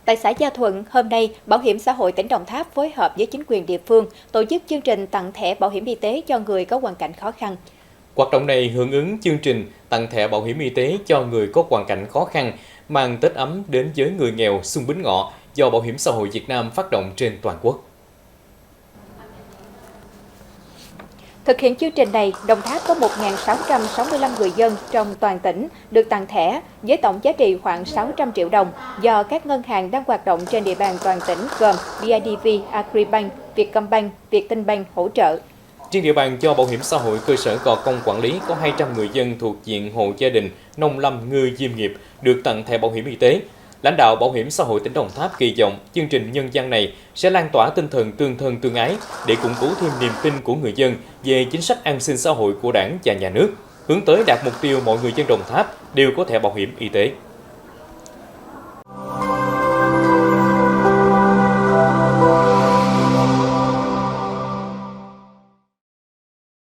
Tại xã Gia Thuận, hôm nay, Bảo hiểm xã hội tỉnh Đồng Tháp phối hợp với chính quyền địa phương tổ chức chương trình tặng thẻ bảo hiểm y tế cho người có hoàn cảnh khó khăn. Hoạt động này hưởng ứng chương trình tặng thẻ bảo hiểm y tế cho người có hoàn cảnh khó khăn, mang Tết ấm đến với người nghèo Xuân Bính Ngọ do Bảo hiểm xã hội Việt Nam phát động trên toàn quốc. Thực hiện chương trình này, Đồng Tháp có 1.665 người dân trong toàn tỉnh được tặng thẻ với tổng giá trị khoảng 600 triệu đồng do các ngân hàng đang hoạt động trên địa bàn toàn tỉnh gồm BIDV, Agribank, Vietcombank, Vietinbank hỗ trợ. Trên địa bàn do Bảo hiểm xã hội cơ sở Gò Công quản lý có 200 người dân thuộc diện hộ gia đình, nông lâm, ngư, diêm nghiệp được tặng thẻ bảo hiểm y tế. Lãnh đạo Bảo hiểm xã hội tỉnh Đồng Tháp kỳ vọng chương trình nhân văn này sẽ lan tỏa tinh thần tương thân tương ái để củng cố thêm niềm tin của người dân về chính sách an sinh xã hội của Đảng và Nhà nước, hướng tới đạt mục tiêu mọi người dân Đồng Tháp đều có thẻ bảo hiểm y tế.